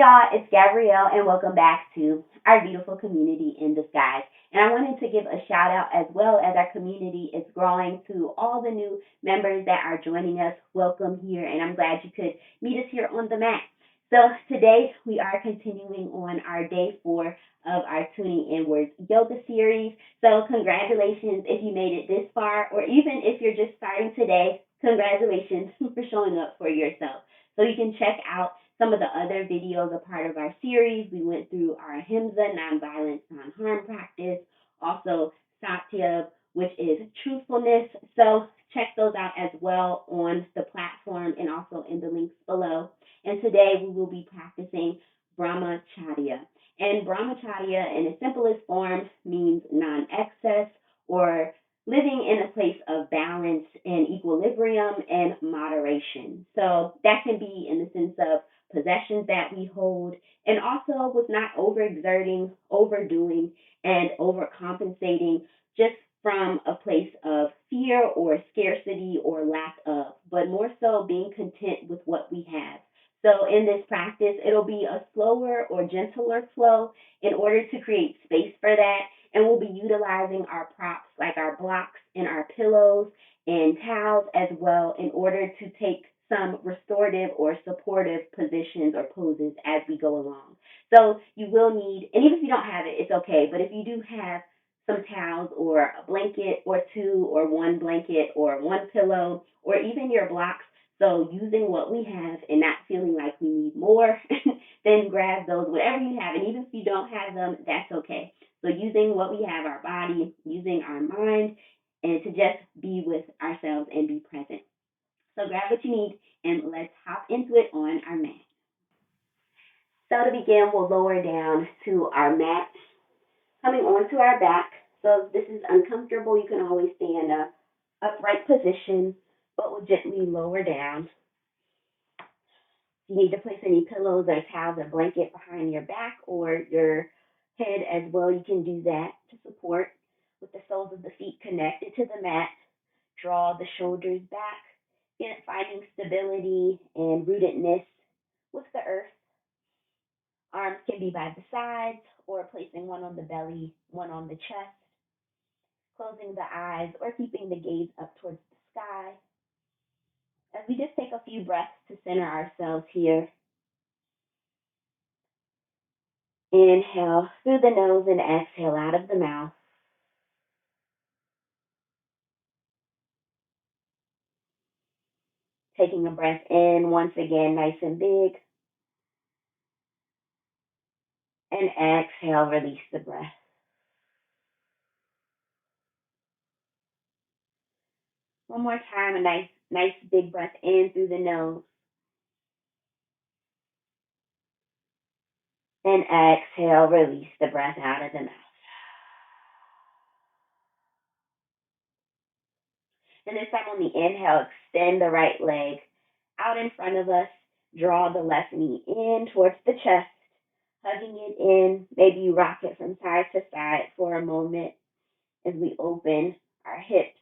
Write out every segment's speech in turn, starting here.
y'all, it's Gabrielle, and welcome back to our beautiful community in disguise. And I wanted to give a shout out as well as our community is growing to all the new members that are joining us. Welcome here, and I'm glad you could meet us here on the mat. So today we are continuing on our day 4 of our Tuning Inwards yoga series. So congratulations if you made it this far, or even if you're just starting today, congratulations for showing up for yourself. So you can check out some of the other videos, a part of our series. We went through our Ahimsa, nonviolence, non-harm practice, also Satya, which is truthfulness. So check those out as well on the platform and also in the links below. And today we will be practicing Brahmacharya. And Brahmacharya, in its simplest form, means non-excess, or living in a place of balance and equilibrium and moderation. So that can be in the sense of possessions that we hold, and also with not overexerting, overdoing, and overcompensating just from a place of fear or scarcity or lack of, but more so being content with what we have. So in this practice, it'll be a slower or gentler flow in order to create space for that. And we'll be utilizing our props like our blocks and our pillows and towels as well in order to take some restorative or supportive positions or poses as we go along. So you will need, and even if you don't have it, it's okay. But if you do have some towels or a blanket or two or one blanket or one pillow or even your blocks, so using what we have and not feeling like we need more, then grab those, whatever you have. And even if you don't have them, that's okay. So using what we have, our body, using our mind, and to just be with ourselves and be present. So grab what you need and let's hop into it on our mat. So to begin, we'll lower down to our mat, coming onto our back. So if this is uncomfortable, you can always stay in a upright position, but we'll gently lower down. If you need to place any pillows or towels or blanket behind your back or your head as well, you can do that to support. With the soles of the feet connected to the mat, draw the shoulders back, finding stability and rootedness with the earth. Arms can be by the sides or placing one on the belly, one on the chest, closing the eyes or keeping the gaze up towards the sky. As we just take a few breaths to center ourselves here. Inhale through the nose and exhale out of the mouth. Taking a breath in once again, nice and big. And exhale, release the breath. One more time, a nice big breath in through the nose. And exhale, release the breath out of the mouth. And this time on the inhale, extend the right leg out in front of us. Draw the left knee in towards the chest, hugging it in. Maybe you rock it from side to side for a moment as we open our hips,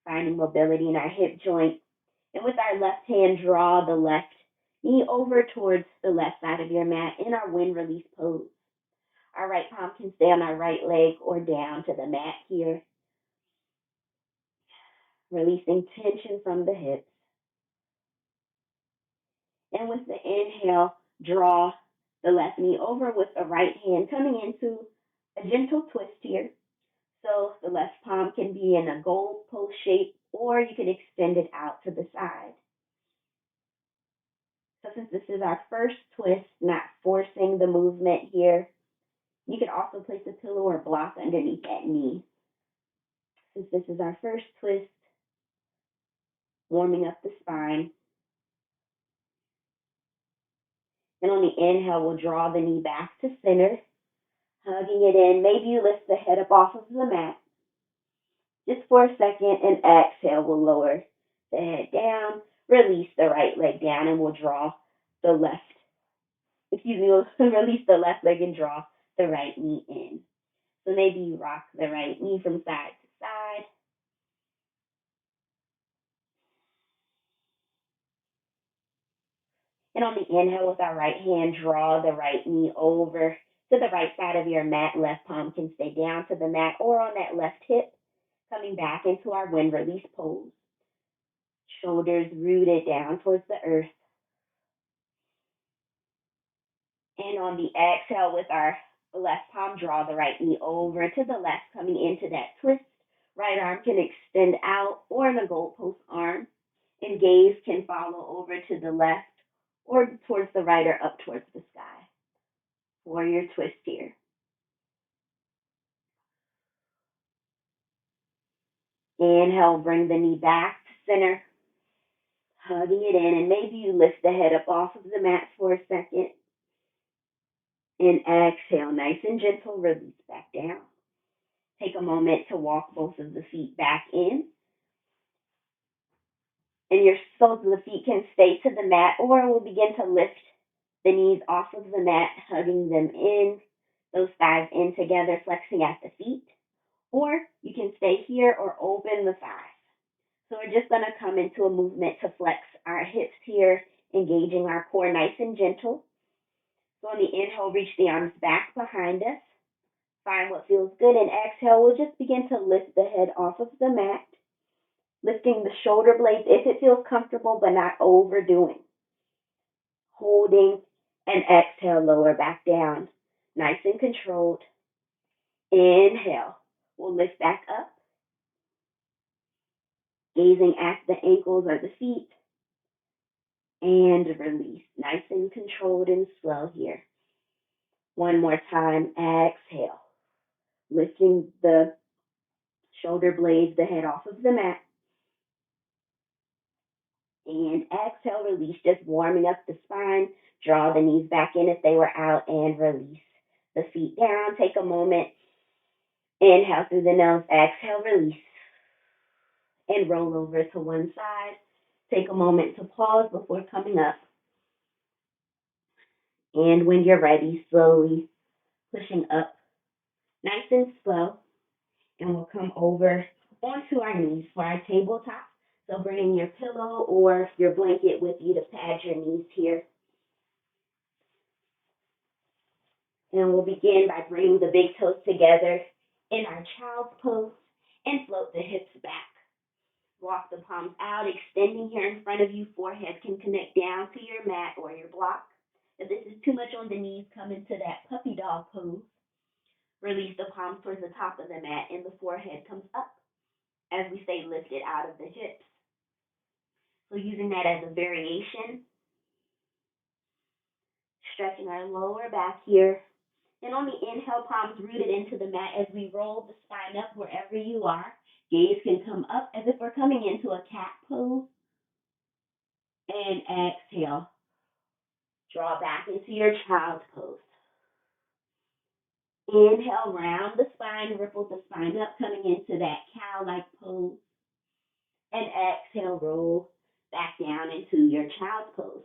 finding mobility in our hip joint. And with our left hand, draw the left knee over towards the left side of your mat in our wind release pose. Our right palm can stay on our right leg or down to the mat here. Releasing tension from the hips. And with the inhale, draw the left knee over with the right hand, coming into a gentle twist here. So the left palm can be in a gold post shape, or you can extend it out to the side. So since this is our first twist, not forcing the movement here, you can also place a pillow or block underneath that knee. Since this is our first twist, warming up the spine. And on the inhale, we'll draw the knee back to center, hugging it in. Maybe you lift the head up off of the mat just for a second, and exhale, we'll lower the head down, release the right leg down, and we'll release the left leg and draw the right knee in. So maybe you rock the right knee from side to side. And on the inhale, with our right hand, draw the right knee over to the right side of your mat. Left palm can stay down to the mat or on that left hip. Coming back into our wind release pose. Shoulders rooted down towards the earth. And on the exhale, with our left palm, draw the right knee over to the left, coming into that twist. Right arm can extend out or in a goalpost arm. And gaze can follow over to the left or towards the right or up towards the sky. Warrior twist here. Inhale, bring the knee back to center, hugging it in, and maybe you lift the head up off of the mat for a second. And exhale, nice and gentle, release back down. Take a moment to walk both of the feet back in. And your soles of the feet can stay to the mat, or we'll begin to lift the knees off of the mat, hugging them in, those thighs in together, flexing at the feet. Or you can stay here or open the thighs. So we're just going to come into a movement to flex our hips here, engaging our core nice and gentle. So on the inhale, reach the arms back behind us. Find what feels good. And exhale, we'll just begin to lift the head off of the mat, lifting the shoulder blades if it feels comfortable, but not overdoing. Holding, and exhale, lower back down. Nice and controlled. Inhale. We'll lift back up, gazing at the ankles or the feet, and release. Nice and controlled and slow here. One more time. Exhale. Lifting the shoulder blades, the head off of the mat. And exhale, release, just warming up the spine. Draw the knees back in if they were out and release the feet down. Take a moment. Inhale through the nose. Exhale, release. And roll over to one side. Take a moment to pause before coming up. And when you're ready, slowly pushing up, nice and slow. And we'll come over onto our knees for our tabletop. So bringing your pillow or your blanket with you to pad your knees here. And we'll begin by bringing the big toes together in our child's pose and float the hips back. Walk the palms out, extending here in front of you. Forehead can connect down to your mat or your block. If this is too much on the knees, come into that puppy dog pose. Release the palms towards the top of the mat and the forehead comes up as we stay lifted out of the hips. So using that as a variation, stretching our lower back here. And on the inhale, palms rooted into the mat as we roll the spine up wherever you are. Gaze can come up as if we're coming into a cat pose. And exhale. Draw back into your child's pose. Inhale, round the spine, ripple the spine up, coming into that cow-like pose. And exhale, roll back down into your child's pose.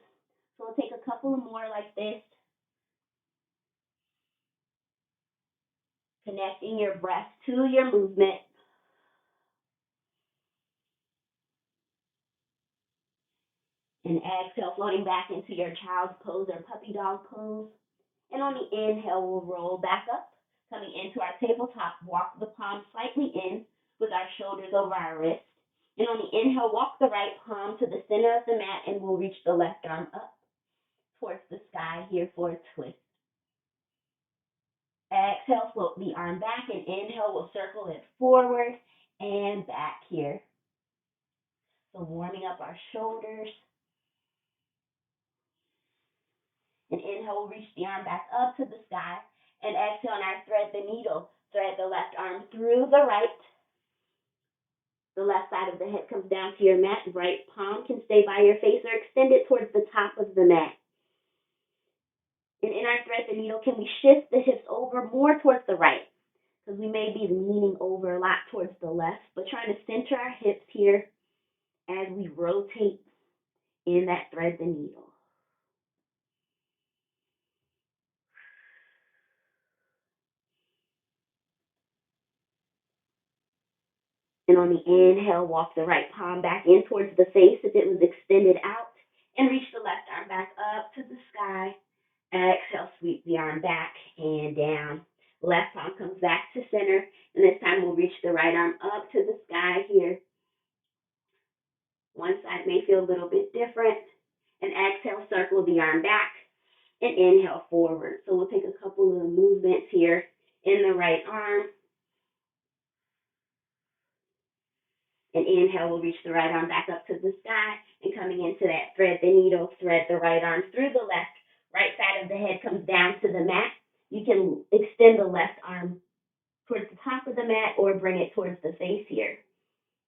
So we'll take a couple more like this. Connecting your breath to your movement. And exhale, floating back into your child's pose or puppy dog pose. And on the inhale, we'll roll back up, coming into our tabletop. Walk the palms slightly in with our shoulders over our wrists. And on the inhale, walk the right palm to the center of the mat, and we'll reach the left arm up towards the sky here for a twist. Exhale, float the arm back, and inhale, we'll circle it forward and back here. So warming up our shoulders. And inhale, we'll reach the arm back up to the sky. And exhale, and our thread the needle. Thread the left arm through the right. The left side of the head comes down to your mat. Right palm can stay by your face or extend it towards the top of the mat. And in our thread the needle, can we shift the hips over more towards the right? Because we may be leaning over a lot towards the left, but trying to center our hips here as we rotate in that thread the needle. And on the inhale, walk the right palm back in towards the face if it was extended out. And reach the left arm back up to the sky. Exhale, sweep the arm back and down. Left palm comes back to center. And this time we'll reach the right arm up to the sky here. One side may feel a little bit different. And exhale, circle the arm back and inhale forward. So we'll take a couple of movements here in the right arm. And inhale, we'll reach the right arm back up to the sky. And coming into that thread the needle, thread the right arm through the left. Right side of the head comes down to the mat. You can extend the left arm towards the top of the mat or bring it towards the face here.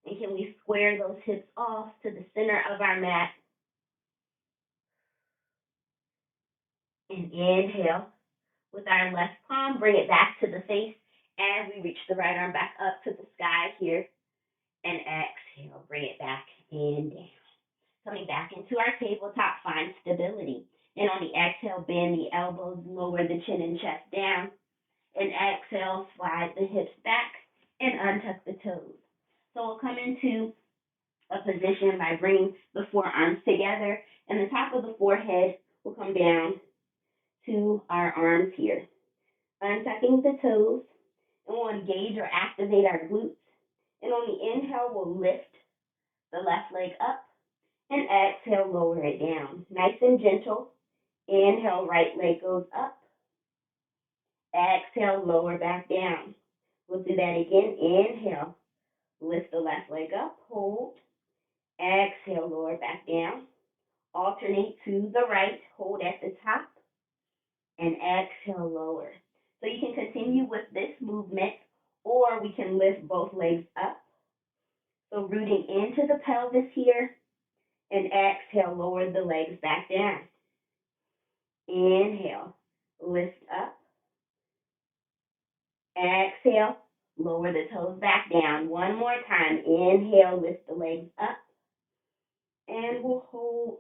And can we square those hips off to the center of our mat? And inhale. With our left palm, bring it back to the face as we reach the right arm back up to the sky here. And exhale, bring it back and down. Coming back into our tabletop, find stability. And on the exhale, bend the elbows, lower the chin and chest down. And exhale, slide the hips back and untuck the toes. So we'll come into a position by bringing the forearms together, and the top of the forehead will come down to our arms here. Untucking the toes, and we'll engage or activate our glutes. And on the inhale, we'll lift the left leg up, and exhale, lower it down. Nice and gentle. Inhale, right leg goes up. Exhale, lower back down. We'll do that again. Inhale, lift the left leg up, hold. Exhale, lower back down. Alternate to the right, hold at the top, and exhale, lower. So you can continue with this movement, or we can lift both legs up. So rooting into the pelvis here, and exhale, lower the legs back down. Inhale, lift up. Exhale, lower the toes back down. One more time. Inhale, lift the legs up. And we'll hold.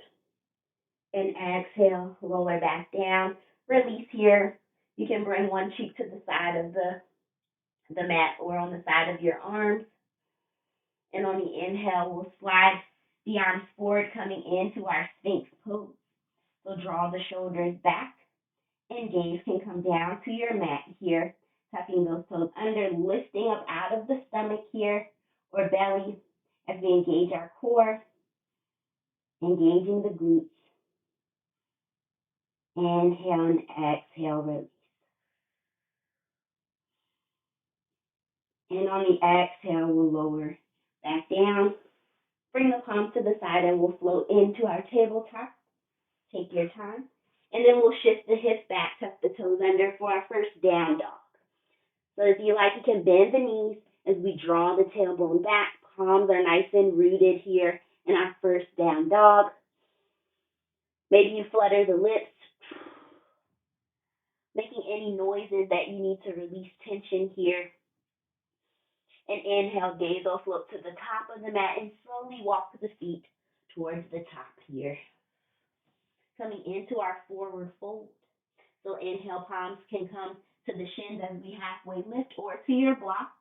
And exhale, lower back down. Release here. You can bring one cheek to the side of the mat or on the side of your arms. And on the inhale, we'll slide the arms forward, coming into our Sphinx pose. So draw the shoulders back, and gaze can come down to your mat here, tucking those toes under, lifting up out of the stomach here or belly as we engage our core, engaging the glutes. Inhale and exhale, release. And on the exhale, we'll lower back down. Bring the palms to the side and we'll float into our tabletop. Take your time. And then we'll shift the hips back, tuck the toes under for our first down dog. So if you like, you can bend the knees as we draw the tailbone back. Palms are nice and rooted here in our first down dog. Maybe you flutter the lips, making any noises that you need to release tension here. And inhale, gaze will float to the top of the mat and slowly walk the feet towards the top here. Coming into our forward fold. So inhale, palms can come to the shins as we halfway lift or to your blocks.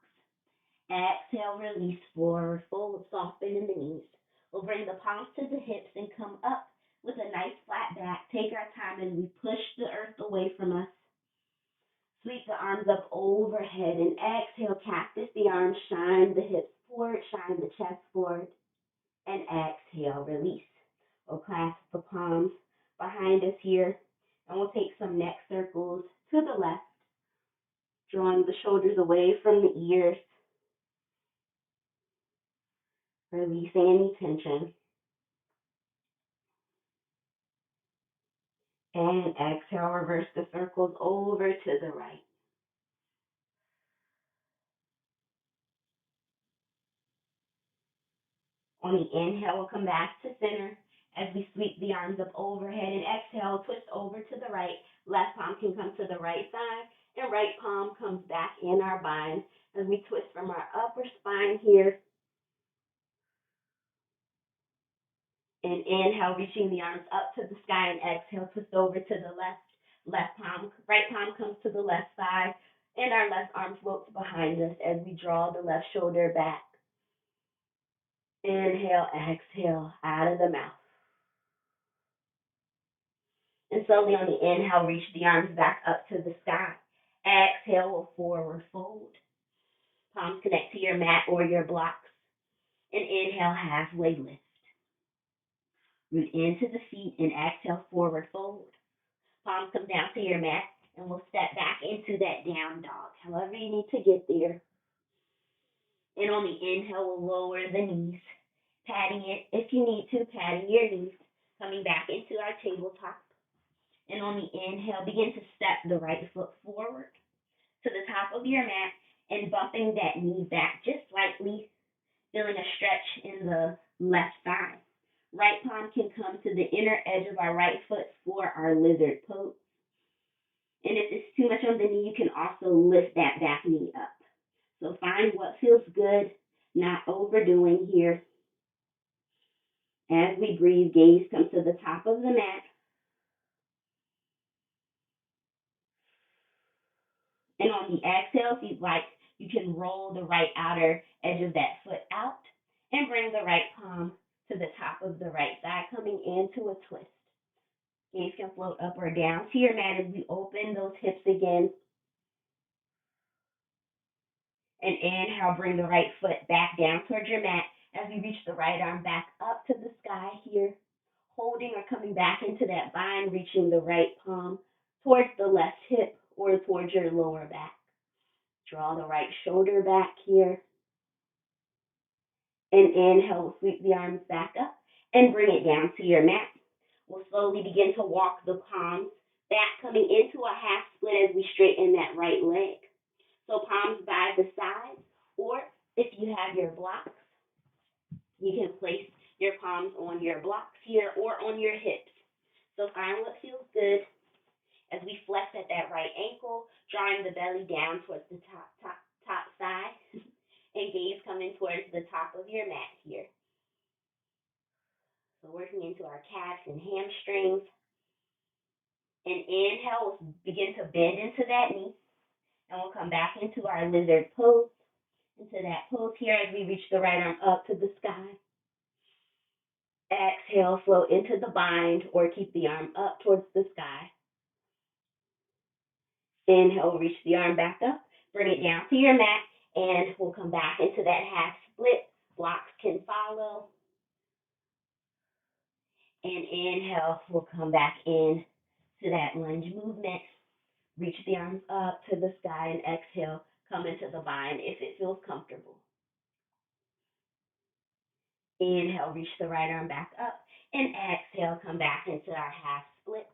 Exhale, release, forward fold, soften in the knees. We'll bring the palms to the hips and come up with a nice flat back. Take our time as we push the earth away from us. Sweep the arms up overhead and exhale, cactus the arms, shine the hips forward, shine the chest forward, and exhale, release. We'll clasp the palms behind us here, and we'll take some neck circles to the left, drawing the shoulders away from the ears, releasing any tension. And exhale, reverse the circles over to the right. On the inhale, we'll come back to center as we sweep the arms up overhead, and exhale, twist over to the right. Left palm can come to the right side, and right palm comes back in our bind as we twist from our upper spine here. And inhale, reaching the arms up to the sky, and exhale, twist over to the left. Right palm comes to the left side, and our left arm floats behind us as we draw the left shoulder back. Inhale, exhale, out of the mouth. And slowly on the inhale, reach the arms back up to the sky. Exhale, will forward fold. Palms connect to your mat or your blocks. And inhale, halfway lift. Root into the feet and exhale, forward fold. Palms come down to your mat and we'll step back into that down dog, however you need to get there. And on the inhale, we'll lower the knees, patting it if you need to, patting your knees, coming back into our tabletop. And on the inhale, begin to step the right foot forward to the top of your mat and bumping that knee back just slightly, feeling a stretch in the left thigh. Right palm can come to the inner edge of our right foot for our lizard pose. And if it's too much on the knee, you can also lift that back knee up. So find what feels good, not overdoing here. As we breathe, gaze comes to the top of the mat. And on the exhale, if you'd like, you can roll the right outer edge of that foot out and bring the right palm to the top of the right thigh, coming into a twist. Gaze can float up or down to your mat as we open those hips again. And inhale, bring the right foot back down towards your mat as we reach the right arm back up to the sky here, holding or coming back into that bind, reaching the right palm towards the left hip or towards your lower back. Draw the right shoulder back here. And inhale, sweep the arms back up and bring it down to your mat. We'll slowly begin to walk the palms back, coming into a half split as we straighten that right leg. So palms by the sides, or if you have your blocks, you can place your palms on your blocks here or on your hips. So find what feels good as we flex at that right ankle, drawing the belly down towards the top side, and gaze coming towards the top of your mat here. So working into our calves and hamstrings. And inhale, we'll begin to bend into that knee. And we'll come back into our lizard pose. Into that pose here as we reach the right arm up to the sky. Exhale, float into the bind or keep the arm up towards the sky. Inhale, reach the arm back up. Bring it down to your mat. And we'll come back into that half split. Blocks can follow. And inhale, we'll come back in to that lunge movement. Reach the arms up to the sky and exhale, come into the bind if it feels comfortable. Inhale, reach the right arm back up and exhale, come back into our half split.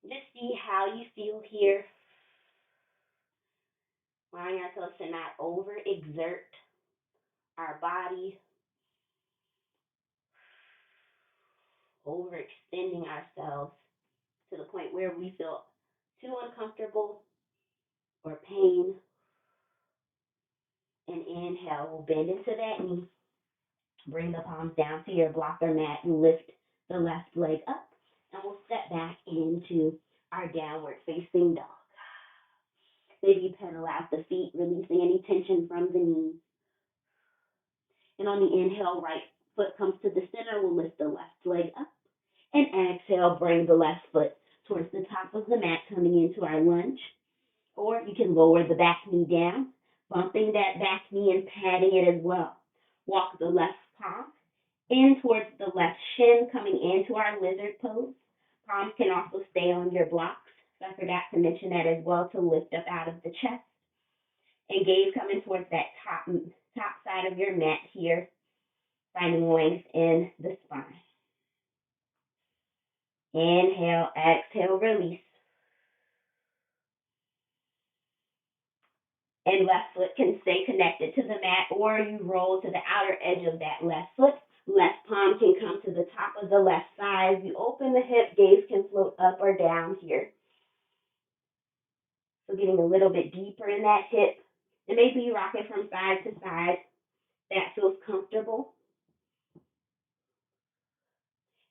Just see how you feel here. Allowing ourselves to not overexert our body, overextending ourselves to the point where we feel too uncomfortable or pain. And inhale, we'll bend into that knee. Bring the palms down to your blocker mat and lift the left leg up. And we'll step back into our downward facing dog. Maybe pedal out the feet, releasing any tension from the knees. And on the inhale, right foot comes to the center. We'll lift the left leg up. And exhale, bring the left foot towards the top of the mat, coming into our lunge. Or you can lower the back knee down, bumping that back knee and patting it as well. Walk the left palm in towards the left shin, coming into our lizard pose. Palms can also stay on your blocks. So I forgot to mention that as well, to lift up out of the chest. And gaze coming towards that top side of your mat here, finding length in the spine. Inhale, exhale, release. And left foot can stay connected to the mat, or you roll to the outer edge of that left foot. Left palm can come to the top of the left thigh. As you open the hip, gaze can float up or down here. So getting a little bit deeper in that hip. And maybe you rock it from side to side. That feels comfortable.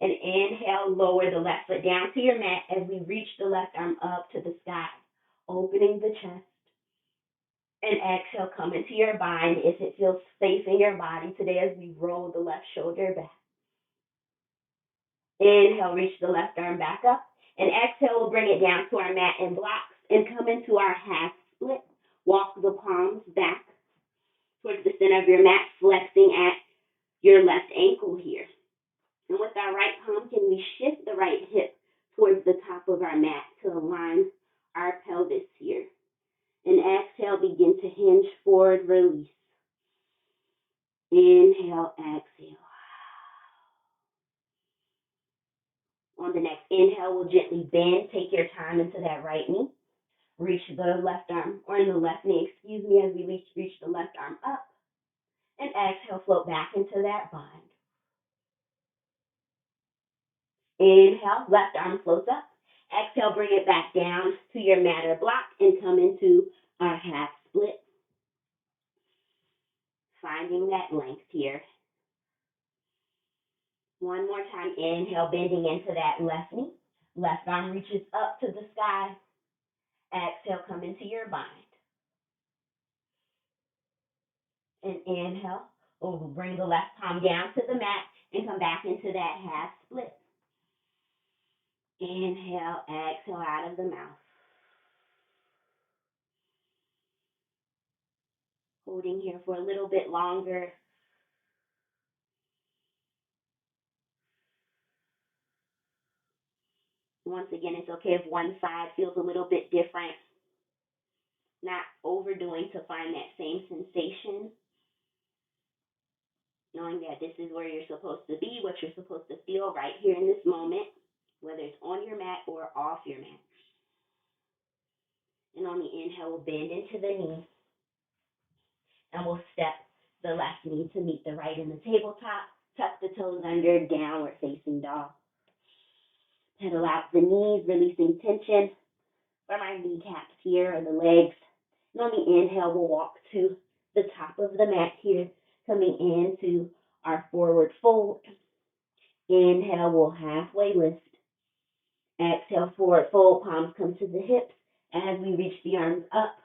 And inhale, lower the left foot down to your mat as we reach the left arm up to the sky, opening the chest. And exhale, come into your bind if it feels safe in your body today as we roll the left shoulder back. Inhale, reach the left arm back up. And exhale, we'll bring it down to our mat in blocks and come into our half split. Walk the palms back towards the center of your mat, flexing at your left ankle here. And with our right palm, can we shift the right hip towards the top of our mat to align our pelvis here. And exhale, begin to hinge forward, release. Inhale, exhale. On the next inhale, we'll gently bend. Take your time into that right knee. Reach the left arm, or in the left knee, excuse me, as we reach the left arm up. And exhale, float back into that bind. Inhale, left arm floats up. Exhale, bring it back down to your mat or block and come into our half split. Finding that length here. One more time, inhale, bending into that left knee. Left arm reaches up to the sky. Exhale, come into your bind. And inhale, we'll bring the left palm down to the mat and come back into that half split. Inhale, exhale out of the mouth. Holding here for a little bit longer. Once again, it's okay if one side feels a little bit different. Not overdoing to find that same sensation. Knowing that this is where you're supposed to be, what you're supposed to feel right here in this moment, whether it's on your mat or off your mat. And on the inhale, we'll bend into the knee. And we'll step the left knee to meet the right in the tabletop. Tuck the toes under, downward facing dog. Pedal out the knees, releasing tension from our kneecaps here or the legs. And on the inhale, we'll walk to the top of the mat here, coming into our forward fold. Inhale, we'll halfway lift. Exhale, forward fold, palms come to the hips as we reach the arms up.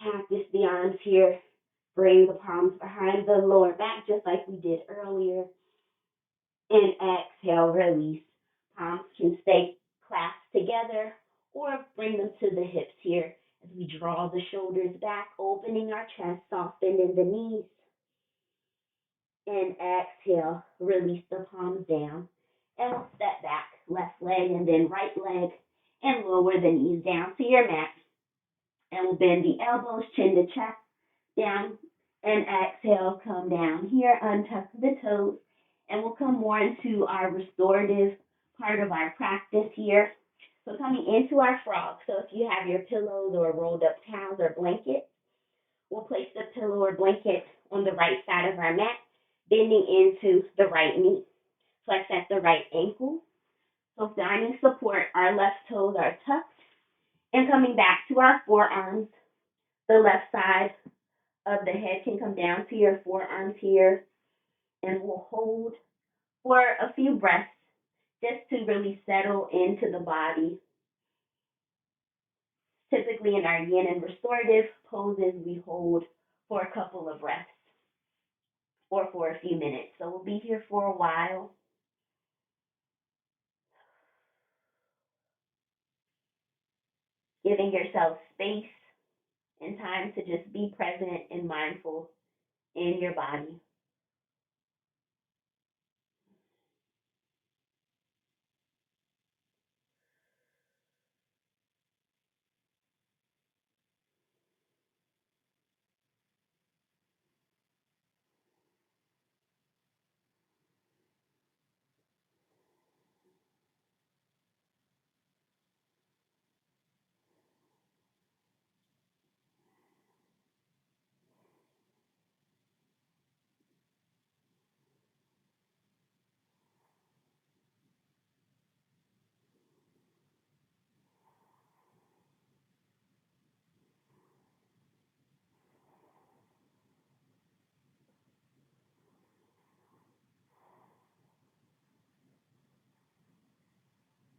Cactus the arms here. Bring the palms behind the lower back, just like we did earlier. And exhale, release. Palms can stay clasped together or bring them to the hips here as we draw the shoulders back, opening our chest, softening the knees. And exhale, release the palms down. And we'll step back, left leg and then right leg, and lower the knees down to your mat. And we'll bend the elbows, chin to chest, down. And exhale, come down here, untuck the toes, and we'll come more into our restorative part of our practice here. So coming into our frog. So if you have your pillows or rolled up towels or blankets, we'll place the pillow or blanket on the right side of our mat, bending into the right knee. Flex at the right ankle. So finding support, our left toes are tucked, and coming back to our forearms, the left side of the head can come down to your forearms here, and we'll hold for a few breaths just to really settle into the body. Typically in our yin and restorative poses, we hold for a couple of breaths or for a few minutes. So we'll be here for a while. Giving yourself space and time to just be present and mindful in your body.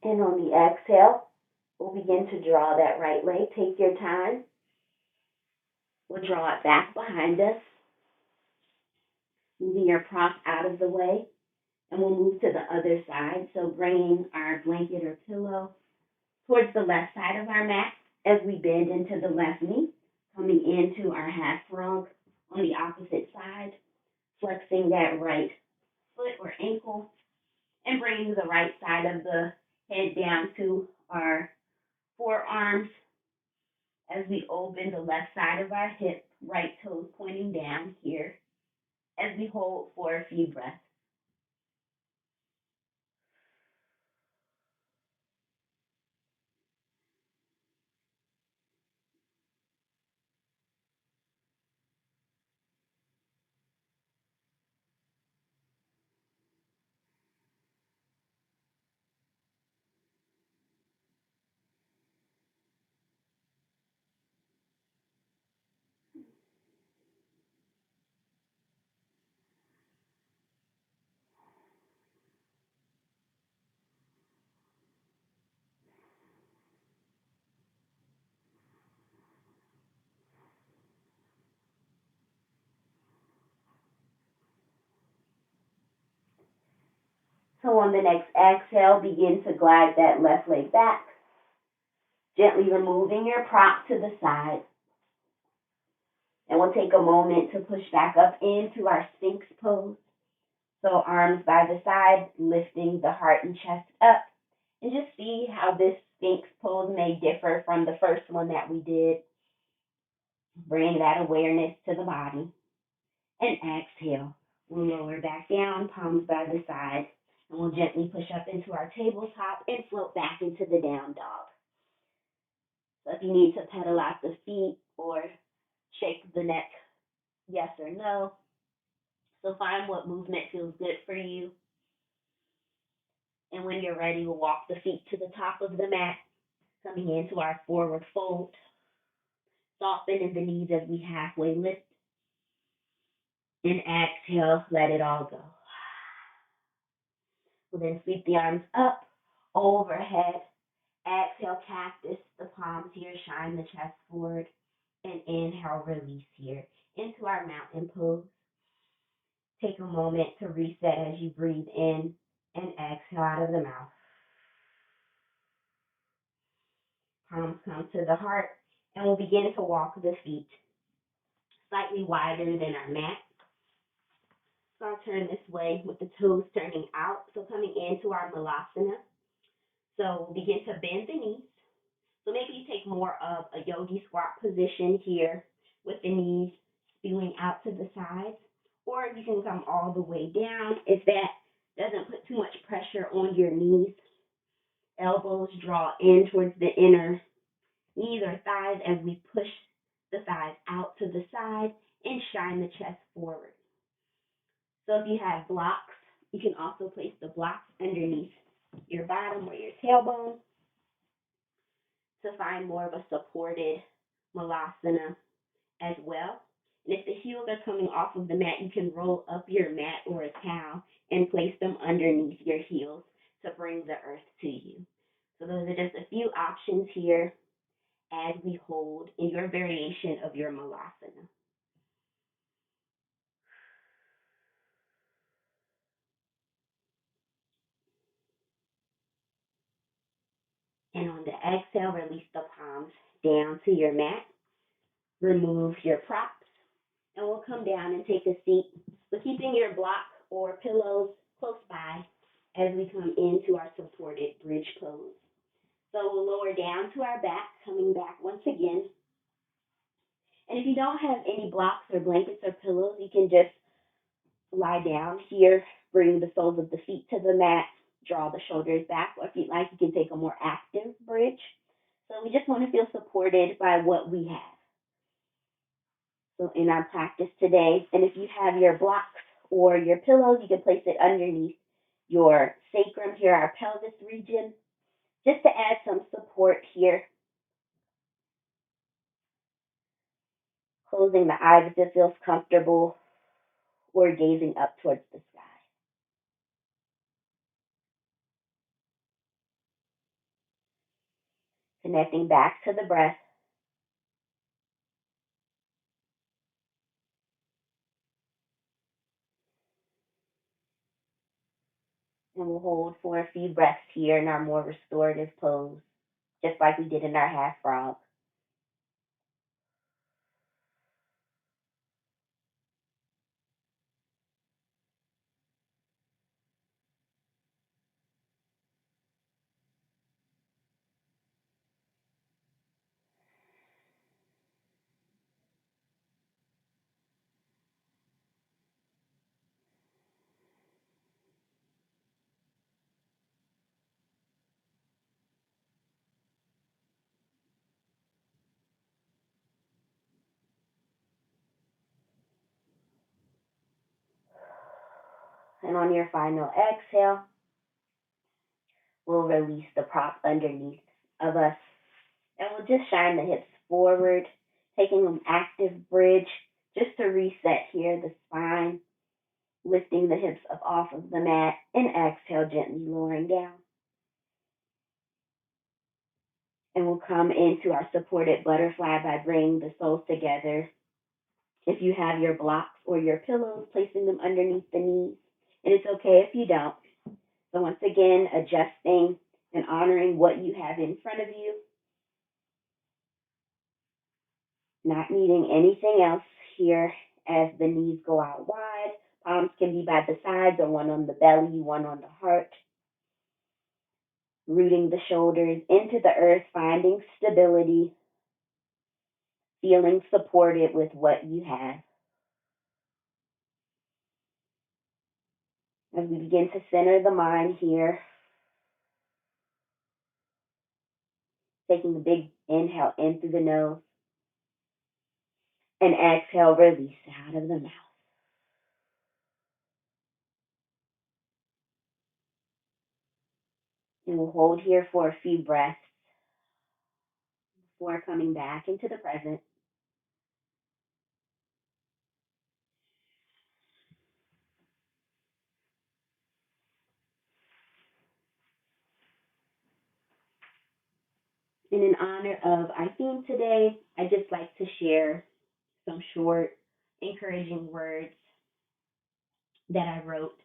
And on the exhale, we'll begin to draw that right leg. Take your time. We'll draw it back behind us, moving your prop out of the way. And we'll move to the other side. So bringing our blanket or pillow towards the left side of our mat as we bend into the left knee, coming into our half frog on the opposite side, flexing that right foot or ankle, and bringing the right side of the head down to our forearms as we open the left side of our hip, right toes pointing down here as we hold for a few breaths. So on the next exhale, begin to glide that left leg back, gently removing your prop to the side. And we'll take a moment to push back up into our Sphinx pose. So arms by the side, lifting the heart and chest up. And just see how this Sphinx pose may differ from the first one that we did. Bring that awareness to the body. And exhale. We'll lower back down, palms by the side. And we'll gently push up into our tabletop and float back into the down dog. So if you need to pedal out the feet or shake the neck, yes or no. So find what movement feels good for you. And when you're ready, we'll walk the feet to the top of the mat, coming into our forward fold. Soften the knees as we halfway lift. And exhale, let it all go. We'll then sweep the arms up, overhead. Exhale, cactus, the palms here, shine the chest forward. And inhale, release here into our mountain pose. Take a moment to reset as you breathe in and exhale out of the mouth. Palms come to the heart, and we'll begin to walk the feet slightly wider than our mat. So I'll turn this way with the toes turning out, so coming into our malasana. So we'll begin to bend the knees. So maybe you take more of a yogi squat position here with the knees spewing out to the sides, or you can come all the way down if that doesn't put too much pressure on your knees. Elbows draw in towards the inner knees or thighs as we push the thighs out to the side and shine the chest forward. So if you have blocks, you can also place the blocks underneath your bottom or your tailbone to find more of a supported malasana as well. And if the heels are coming off of the mat, you can roll up your mat or a towel and place them underneath your heels to bring the earth to you. So those are just a few options here as we hold in your variation of your malasana. And on the exhale, release the palms down to your mat. Remove your props, and we'll come down and take a seat. So keeping your block or pillows close by as we come into our supported bridge pose. So we'll lower down to our back, coming back once again. And if you don't have any blocks or blankets or pillows, you can just lie down here, bring the soles of the feet to the mat, draw the shoulders back, or if you'd like, you can take a more active bridge. So we just want to feel supported by what we have. So in our practice today, and if you have your blocks or your pillows, you can place it underneath your sacrum here, our pelvis region, just to add some support here. Closing the eyes if it feels comfortable, or gazing up towards the sky. Connecting back to the breath. And we'll hold for a few breaths here in our more restorative pose, just like we did in our half frog. And on your final exhale, we'll release the prop underneath of us. And we'll just shine the hips forward, taking an active bridge just to reset here the spine, lifting the hips up off of the mat, and exhale, gently lowering down. And we'll come into our supported butterfly by bringing the soles together. If you have your blocks or your pillows, placing them underneath the knees. And it's okay if you don't. So once again, adjusting and honoring what you have in front of you. Not needing anything else here as the knees go out wide. Palms can be by the sides or one on the belly, one on the heart. Rooting the shoulders into the earth, finding stability, feeling supported with what you have. As we begin to center the mind here, taking a big inhale in through the nose, and exhale, release out of the mouth. And we'll hold here for a few breaths before coming back into the present. And in honor of our theme today, I'd just like to share some short, encouraging words that I wrote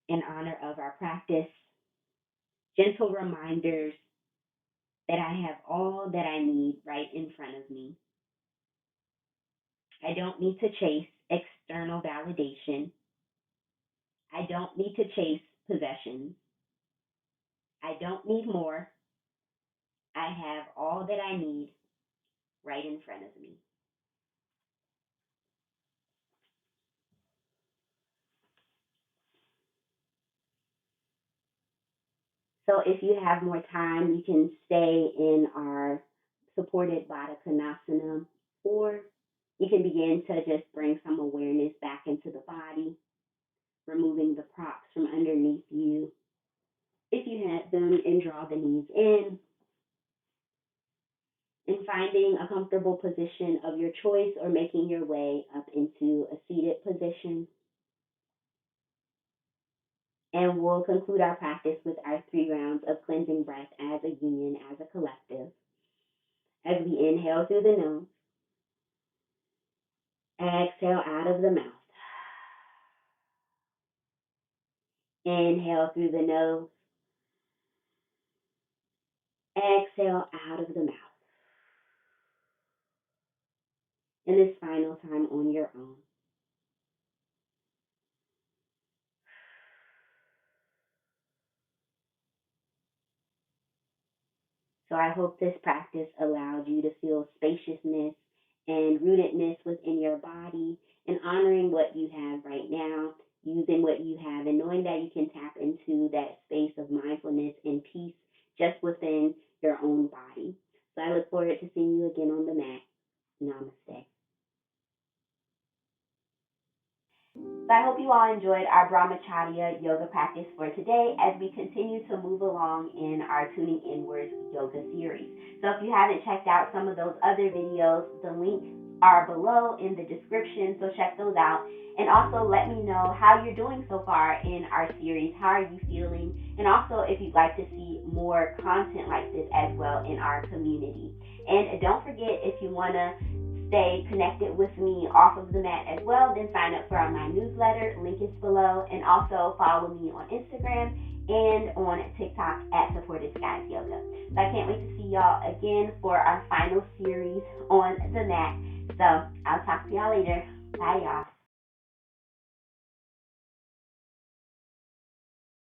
in honor of our practice. Gentle reminders that I have all that I need right in front of me. I don't need to chase external validation. I don't need to chase possessions. I don't need more. I have all that I need right in front of me. So if you have more time, you can stay in our supported Baddha Konasana, or you can begin to just bring some awareness back into the body, removing the props from underneath you. If you have them, and draw the knees in, and finding a comfortable position of your choice or making your way up into a seated position. And we'll conclude our practice with our 3 rounds of cleansing breath as a union, as a collective. As we inhale through the nose, exhale out of the mouth. Inhale through the nose, exhale out of the mouth. And this final time on your own. So I hope this practice allowed you to feel spaciousness and rootedness within your body, and honoring what you have right now, using what you have, and knowing that you can tap into that space of mindfulness and peace just within your own body. So I look forward to seeing you again on the mat. Namaste. So I hope you all enjoyed our Brahmacharya yoga practice for today as we continue to move along in our Tuning Inwards yoga series. So if you haven't checked out some of those other videos, the links are below in the description, so check those out. And also let me know how you're doing so far in our series. How are you feeling? And also if you'd like to see more content like this as well in our community. And don't forget, if you want to stay connected with me off of the mat as well, then sign up for my newsletter. Link is below. And also follow me on Instagram and on TikTok at Supported Skies Yoga. So I can't wait to see y'all again for our final series on the mat. So I'll talk to y'all later. Bye, y'all.